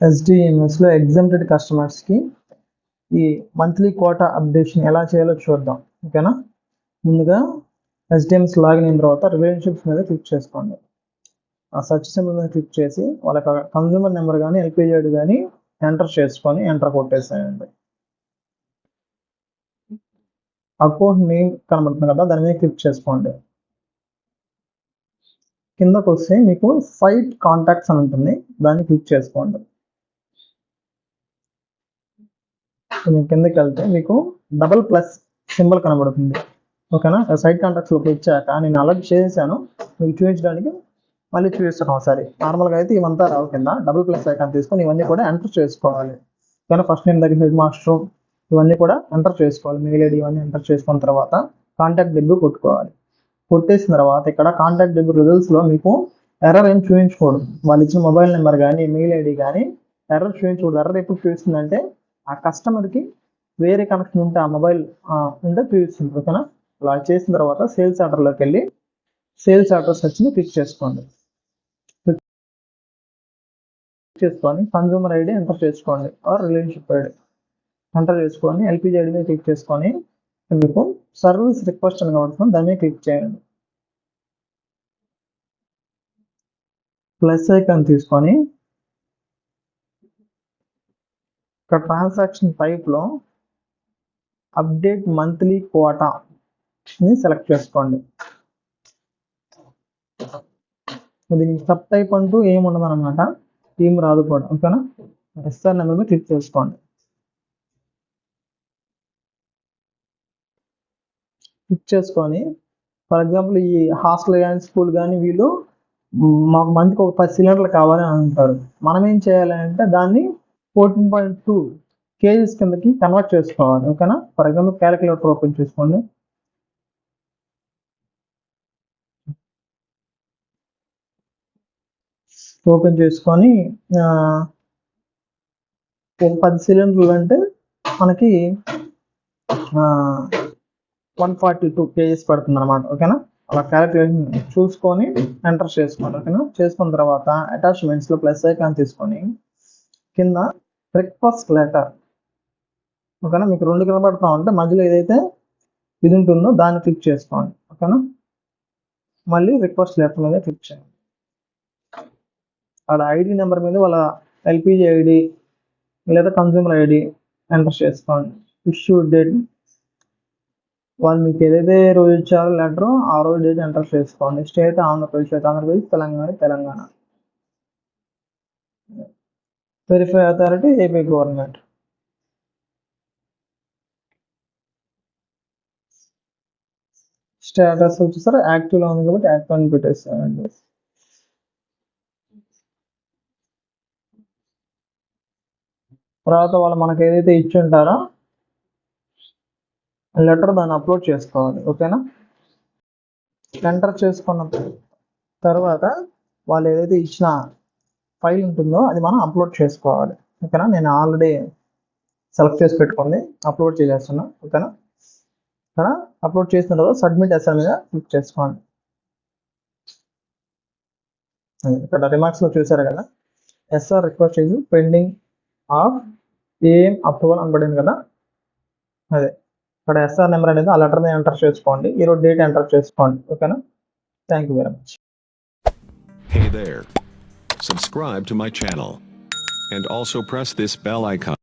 ఎస్డిఎంఎస్లో exempted కస్టమర్స్కి ఈ monthly quota updation ఎలా చేయాలో చూద్దాం. ఓకేనా? ముందుగా ఎస్డిఎంఎస్ లాగిన్ అయిన తర్వాత రిలేషన్షిప్స్ మీద క్లిక్ చేసుకోండి. ఆ సర్చ్ సింబల్ మీద క్లిక్ చేసి వాళ్ళ కన్జ్యూమర్ నెంబర్ కానీ ఎల్పిజి ఐడి కానీ ఎంటర్ చేసుకొని ఎంటర్ కొట్టేసేయండి. అకౌంట్ నేమ్ కనబడుతుంది కదా, దాని మీద క్లిక్ చేసుకోండి. కిందకు వస్తే మీకు సైట్ కాంటాక్ట్స్ అని ఉంటుంది, దాన్ని క్లిక్ చేసుకోండి. కిందకి వెళ్తే మీకు డబల్ ప్లస్ సింబల్ కనబడుతుంది. ఓకేనా? సైట్ కాంటాక్ట్స్లోకి వచ్చాక నేను అలర్ట్ చేశాను, మీకు చూపించడానికి మళ్ళీ చూపిస్తాను ఒకసారి. నార్మల్గా అయితే ఇవంతా రావు, కింద డబుల్ ప్లస్ ఐకాన్ తీసుకొని ఇవన్నీ కూడా ఎంటర్ చేసుకోవాలి. ఓకేనా? ఫస్ట్ నేమ్ దగ్గర హెడ్ మాస్టర్ ఇవన్నీ కూడా ఎంటర్ చేసుకోవాలి. మెయిల్ ఐడి ఇవన్నీ ఎంటర్ చేసుకున్న తర్వాత కాంటాక్ట్ డెబ్యూ కొట్టుకోవాలి. కొట్టేసిన తర్వాత ఇక్కడ కాంటాక్ట్ డెబ్యూ రిజల్ట్స్లో మీకు ఎర్రర్ ఏం చూపించకూడదు. వాళ్ళు ఇచ్చిన మొబైల్ నెంబర్ కానీ మెయిల్ ఐడి కానీ ఎర్రర్ చూపించకూడదు. ఎర్రర్ ఎప్పుడు చూపిస్తుందంటే ఆ కస్టమర్కి వేరే కనెక్షన్ ఉంటే ఆ మొబైల్ ఉంటే చూపిస్తుంది. ఓకేనా? అలా చేసిన తర్వాత సేల్స్ ఆర్డర్లోకి వెళ్ళి సేల్స్ ఆర్డర్ సెర్చ్ని క్లిక్ చేసుకోండి. చేసుకొని కన్జ్యూమర్ ఐడి ఎంటర్ చేసుకోండి, ఆర్ రిలేషన్షిప్ ఐడి ఎంటర్ చేసుకొని ఎల్పిజి ఐడి మీద క్లిక్ చేసుకొని మీకు సర్వీస్ రిక్వెస్ట్ అని కనబడుతుంది, దాని మీద క్లిక్ చేయండి. ప్లస్ ఐకాన్ తీసుకొని ఇక్కడ ట్రాన్సాక్షన్ టైప్లో అప్డేట్ మంత్లీ కోటాని సెలెక్ట్ చేసుకోండి. దీనికి సబ్ టైప్ అంటూ ఏమి ఉండదు అనమాట, ఏం రాదు కూడా. ఓకేనా? ఎస్ఆర్ నెంబర్ మీద క్లిక్ చేసుకోండి. క్లిక్ చేసుకొని ఫర్ ఎగ్జాంపుల్ ఈ హాస్టల్ కానీ స్కూల్ కానీ వీళ్ళు మాకు మంత్కి ఒక 10 సిలిండర్లు కావాలని అంటారు. మనం ఏం చేయాలి అంటే దాన్ని 14.2 kgs కిందకి కన్వర్ట్ చేసుకోవాలి. ఓకేనా? ఫర్ ఎగ్జాంపుల్ క్యాలిక్యులేటర్ ఓపెన్ చేసుకోండి. ఓపెన్ చేసుకొని 10 సిలిండర్లు అంటే మనకి 142 kgs పడుతుంది అనమాట. ఓకేనా? అలా క్యాలిక్యులేషన్ చూసుకొని ఎంటర్ చేసుకోండి. ఓకేనా? చేసుకున్న తర్వాత అటాచ్మెంట్స్లో ప్లస్ ఐకాన్ తీసుకొని కింద రిక్వెస్ట్ లెటర్, ఓకేనా, మీకు 2 కనబడుతూ ఉంటే మధ్యలో ఏదైతే ఇది ఉంటుందో దాన్ని క్లిక్ చేసుకోండి. ఓకేనా? మళ్ళీ రిక్వెస్ట్ లెటర్ మీద క్లిక్ చేయండి. అక్కడ ఐడి నెంబర్ మీద వాళ్ళ ఎల్పిజి ఐడి లేదా కన్జ్యూమర్ ఐడి ఎంటర్ చేసుకోండి. ఇష్యూ డేట్ వాళ్ళు మీకు ఏదైతే రోజు ఇచ్చారో లెటర్ ఆ రోజు డేట్ ఎంటర్ చేసుకోండి. State Andhra Pradesh, Andhra Pradesh, Telangana, Telangana. Verify authority AP government. Status వచ్చేసరి యాక్టివ్లో ఉంది కాబట్టి యాక్టివ్ అని పెట్టేస్తానండి. తర్వాత వాళ్ళు మనకు ఏదైతే ఇచ్చి ఉంటారో లెటర్ దాన్ని అప్లోడ్ చేసుకోవాలి. ఓకేనా? ఎంటర్ చేసుకున్న తర్వాత వాళ్ళు ఏదైతే ఇచ్చిన ఫైల్ ఉంటుందో అది మనం అప్లోడ్ చేసుకోవాలి. ఓకేనా? నేను ఆల్రెడీ సెలెక్ట్ చేసి పెట్టుకుంది, అప్లోడ్ చేసేస్తున్నా. ఓకేనా? ఇక్కడ అప్లోడ్ చేసిన తర్వాత సబ్మిట్ ఎస్ఆర్ మీద క్లిక్ చేసుకోండి. ఇక్కడ రిమార్క్స్లో చూసారు కదా, ఎస్ఆర్ రిక్వెస్ట్ ఇది పెండింగ్ ఆఫ్ ఏం అప్రూవల్ అని పడింది కదా, అదే ఇక్కడ ఎస్ఆర్ నెంబర్ అనేది ఆ లెటర్ మీద ఎంటర్ చేసుకోండి, ఈరోజు డేట్ ఎంటర్ చేసుకోండి. ఓకేనా? Thank you very much. Hey there. Subscribe to my channel. And also press this bell icon.